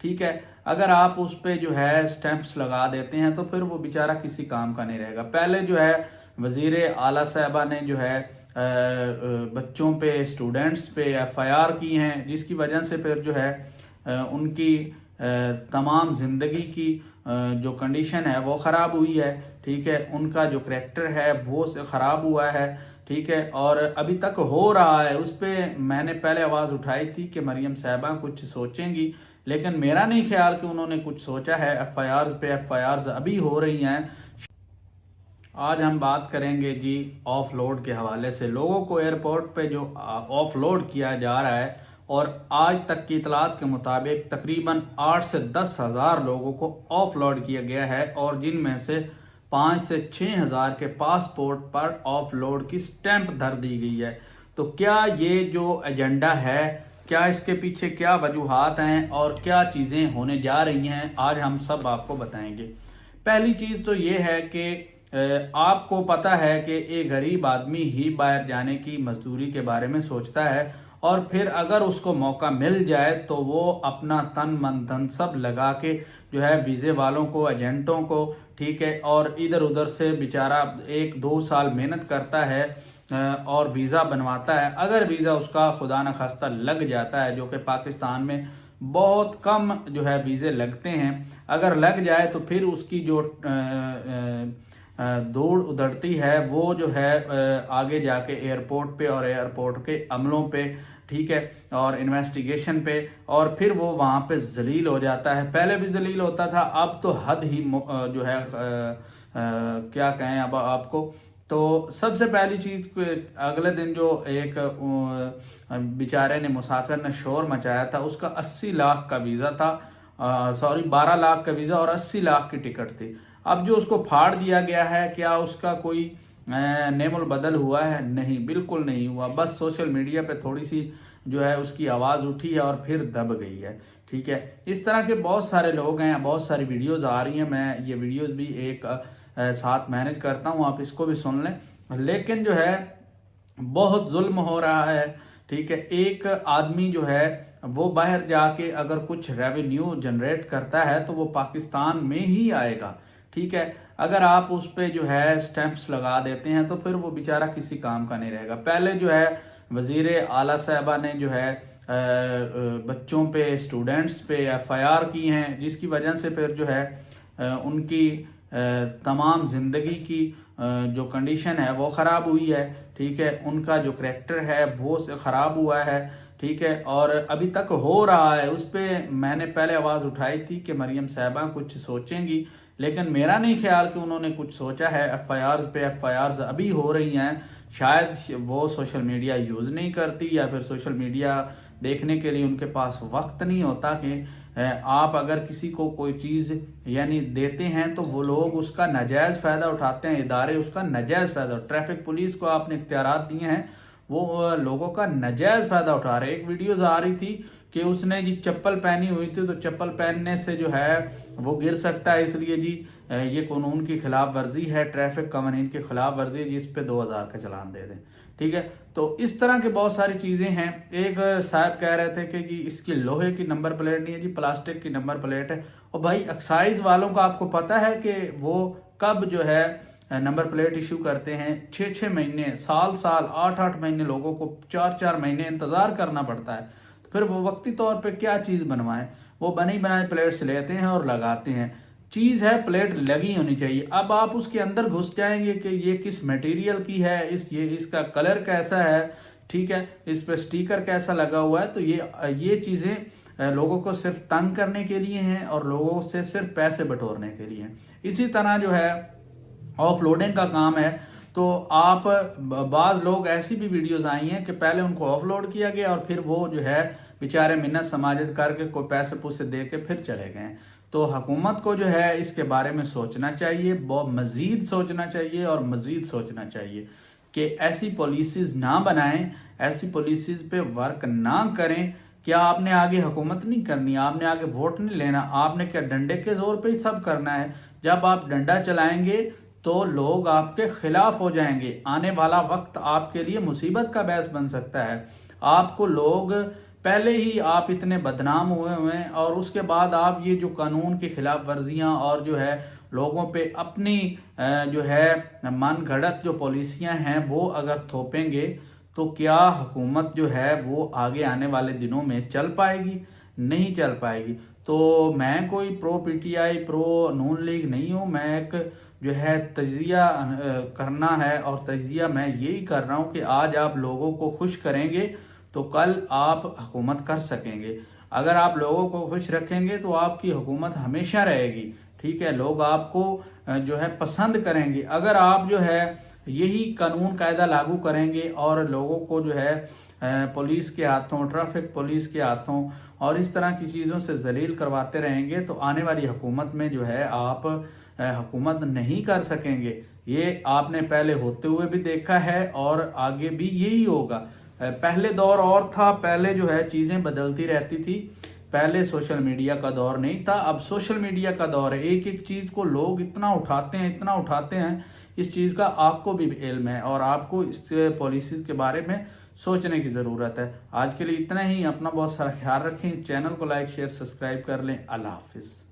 ٹھیک ہے، اگر آپ اس پہ جو ہے سٹیمپس لگا دیتے ہیں تو پھر وہ بیچارہ کسی کام کا نہیں رہے گا۔ پہلے جو ہے وزیر اعلیٰ صاحبہ نے جو ہے بچوں پہ اسٹوڈنٹس پہ ایف آئی آر کی ہیں، جس کی وجہ سے پھر جو ہے ان کی تمام زندگی کی جو کنڈیشن ہے وہ خراب ہوئی ہے۔ ٹھیک ہے، ان کا جو کریکٹر ہے وہ خراب ہوا ہے۔ ٹھیک ہے، اور ابھی تک ہو رہا ہے۔ اس پہ میں نے پہلے آواز اٹھائی تھی کہ مریم صاحبہ کچھ سوچیں گی، لیکن میرا نہیں خیال کہ انہوں نے کچھ سوچا ہے۔ ایف آئی آرز پہ ایف آئی آرز ابھی ہو رہی ہیں۔ آج ہم بات کریں گے جی آف لوڈ کے حوالے سے، لوگوں کو ایئرپورٹ پہ جو آف لوڈ کیا جا رہا ہے، اور آج تک کی اطلاعات کے مطابق تقریباً 8 سے 10 ہزار لوگوں کو آف لوڈ کیا گیا ہے، اور جن میں سے 5 سے 6 ہزار کے پاسپورٹ پر آف لوڈ کی سٹیمپ دھر دی گئی ہے۔ تو کیا یہ جو ایجنڈا ہے، کیا اس کے پیچھے کیا وجوہات ہیں اور کیا چیزیں ہونے جا رہی ہیں، آج ہم سب آپ کو بتائیں گے۔ پہلی چیز تو یہ ہے کہ آپ کو پتا ہے کہ ایک غریب آدمی ہی باہر جانے کی مزدوری کے بارے میں سوچتا ہے، اور پھر اگر اس کو موقع مل جائے تو وہ اپنا تن من دھن سب لگا کے جو ہے ویزے والوں کو، ایجنٹوں کو، ٹھیک ہے، اور ادھر ادھر سے بیچارہ 1-2 سال محنت کرتا ہے اور ویزا بنواتا ہے۔ اگر ویزا اس کا خدا نخواستہ لگ جاتا ہے، جو کہ پاکستان میں بہت کم جو ہے ویزے لگتے ہیں، اگر لگ جائے تو پھر اس کی جو دوڑ ادھڑتی ہے وہ جو ہے آگے جا کے ایئرپورٹ پہ اور ایئرپورٹ کے عملوں پہ، ٹھیک ہے، اور انویسٹیگیشن پہ، اور پھر وہ وہاں پہ ذلیل ہو جاتا ہے۔ پہلے بھی ذلیل ہوتا تھا، اب تو حد ہی جو ہے کیا کہیں اب آپ کو۔ تو سب سے پہلی چیز، اگلے دن جو ایک بیچارے نے مسافر نے شور مچایا تھا، اس کا 80 لاکھ کا ویزا تھا، 12 لاکھ کا ویزا اور 80 لاکھ کی ٹکٹ تھی۔ اب جو اس کو پھاڑ دیا گیا ہے، کیا اس کا کوئی نیم البدل ہوا ہے؟ نہیں، بالکل نہیں ہوا۔ بس سوشل میڈیا پہ تھوڑی سی جو ہے اس کی آواز اٹھی ہے اور پھر دب گئی ہے۔ ٹھیک ہے، اس طرح کے بہت سارے لوگ ہیں، بہت ساری ویڈیوز آ رہی ہیں، میں یہ ویڈیوز بھی ایک ساتھ مینج کرتا ہوں، آپ اس کو بھی سن لیں۔ لیکن جو ہے بہت ظلم ہو رہا ہے۔ ٹھیک ہے، ایک آدمی جو ہے وہ باہر جا کے اگر کچھ ریونیو جنریٹ کرتا ہے تو وہ پاکستان میں ہی آئے گا۔ ٹھیک ہے، اگر آپ اس پہ جو ہے سٹیمپس لگا دیتے ہیں تو پھر وہ بیچارہ کسی کام کا نہیں رہے گا۔ پہلے جو ہے وزیر اعلیٰ صاحبہ نے جو ہے بچوں پہ، اسٹوڈنٹس پہ ایف آئی آر کی ہیں، جس کی وجہ سے پھر جو ہے ان کی تمام زندگی کی جو کنڈیشن ہے وہ خراب ہوئی ہے۔ ٹھیک ہے، ان کا جو کریکٹر ہے وہ خراب ہوا ہے۔ ٹھیک ہے، اور ابھی تک ہو رہا ہے۔ اس پہ میں نے پہلے آواز اٹھائی تھی کہ مریم صاحبہ کچھ سوچیں گی، لیکن میرا نہیں خیال کہ انہوں نے کچھ سوچا ہے۔ ایف آئی آرز پہ ایف آئی آرز ابھی ہو رہی ہیں۔ شاید وہ سوشل میڈیا یوز نہیں کرتی، یا پھر سوشل میڈیا دیکھنے کے لیے ان کے پاس وقت نہیں ہوتا کہ آپ اگر کسی کو کوئی چیز یعنی دیتے ہیں تو وہ لوگ اس کا ناجائز فائدہ اٹھاتے ہیں، ادارے اس کا ناجائز فائدہ، ٹریفک پولیس کو آپ نے اختیارات دیے ہیں، وہ لوگوں کا ناجائز فائدہ اٹھا رہے ہیں۔ ایک ویڈیوز آ رہی تھی کہ اس نے جی چپل پہنی ہوئی تھی، تو چپل پہننے سے جو ہے وہ گر سکتا ہے، اس لیے جی یہ قانون کی خلاف ورزی ہے، ٹریفک قوانین کی خلاف ورزی ہے جی، اس پہ 2000 کا چلان دے دیں۔ ٹھیک ہے، تو اس طرح کے بہت ساری چیزیں ہیں۔ ایک صاحب کہہ رہے تھے کہ جی اس کی لوہے کی نمبر پلیٹ نہیں ہے جی، پلاسٹک کی نمبر پلیٹ ہے۔ اور بھائی ایکسائز والوں کا آپ کو پتا ہے کہ وہ کب جو ہے نمبر پلیٹ ایشو کرتے ہیں؟ 6 مہینے، سال 8 مہینے، لوگوں کو 4 مہینے انتظار کرنا پڑتا ہے۔ تو پھر وہ وقتی طور پہ کیا چیز بنوائیں؟ وہ بنی بنائی پلیٹس لیتے ہیں اور لگاتے ہیں۔ چیز ہے پلیٹ لگی ہونی چاہیے۔ اب آپ اس کے اندر گھس جائیں گے کہ یہ کس میٹیریل کی ہے، اس کا کلر کیسا ہے، ٹھیک ہے، اس پہ سٹیکر کیسا لگا ہوا ہے، تو یہ چیزیں لوگوں کو صرف تنگ کرنے کے لیے ہیں اور لوگوں سے صرف پیسے بٹورنے کے لیے ہیں۔ اسی طرح جو ہے آف لوڈنگ کا کام ہے، تو آپ بعض لوگ ایسی بھی ویڈیوز آئی ہیں کہ پہلے ان کو آف لوڈ کیا گیا اور پھر وہ جو ہے بیچارے منت سماجت کر کے کوئی پیسے پوسے دے کے پھر چلے گئے۔ تو حکومت کو جو ہے اس کے بارے میں سوچنا چاہیے، بہت مزید سوچنا چاہیے اور مزید سوچنا چاہیے کہ ایسی پالیسیز نہ بنائیں، ایسی پالیسیز پہ ورک نہ کریں۔ کیا آپ نے آگے حکومت نہیں کرنی، آپ نے آگے ووٹ نہیں لینا، آپ نے کیا ڈنڈے کے زور پہ ہی سب کرنا ہے؟ جب آپ ڈنڈا چلائیں گے تو لوگ آپ کے خلاف ہو جائیں گے، آنے والا وقت آپ کے لیے مصیبت کا باعث بن سکتا ہے۔ آپ کو لوگ پہلے ہی آپ اتنے بدنام ہوئے ہیں، اور اس کے بعد آپ یہ جو قانون کی خلاف ورزیاں اور جو ہے لوگوں پہ اپنی جو ہے من گھڑت جو پالیسیاں ہیں وہ اگر تھوپیں گے تو کیا حکومت جو ہے وہ آگے آنے والے دنوں میں چل پائے گی؟ نہیں چل پائے گی۔ تو میں کوئی پرو P T I, pro known league نہیں ہوں، میں ایک جو ہے تجزیہ کرنا ہے، اور تجزیہ میں یہی کر رہا ہوں کہ آج آپ لوگوں کو خوش کریں گے تو کل آپ حکومت کر سکیں گے۔ اگر آپ لوگوں کو خوش رکھیں گے تو آپ کی حکومت ہمیشہ رہے گی، ٹھیک ہے، لوگ آپ کو جو ہے پسند کریں گے۔ اگر آپ جو ہے یہی قانون قاعدہ لاگو کریں گے اور لوگوں کو جو ہے پولیس کے ہاتھوں، ٹریفک پولیس کے ہاتھوں اور اس طرح کی چیزوں سے ذلیل کرواتے رہیں گے تو آنے والی حکومت میں جو ہے آپ حکومت نہیں کر سکیں گے۔ یہ آپ نے پہلے ہوتے ہوئے بھی دیکھا ہے اور آگے بھی یہی ہوگا۔ پہلے دور اور تھا، پہلے جو ہے چیزیں بدلتی رہتی تھی، پہلے سوشل میڈیا کا دور نہیں تھا، اب سوشل میڈیا کا دور ہے۔ ایک ایک چیز کو لوگ اتنا اٹھاتے ہیں، اس چیز کا آپ کو بھی علم ہے اور آپ کو اس پالیسیز کے بارے میں سوچنے کی ضرورت ہے۔ آج کے لیے اتنا ہی، اپنا بہت سارا خیال رکھیں، چینل کو لائک شیئر سبسکرائب کر لیں۔ اللہ حافظ۔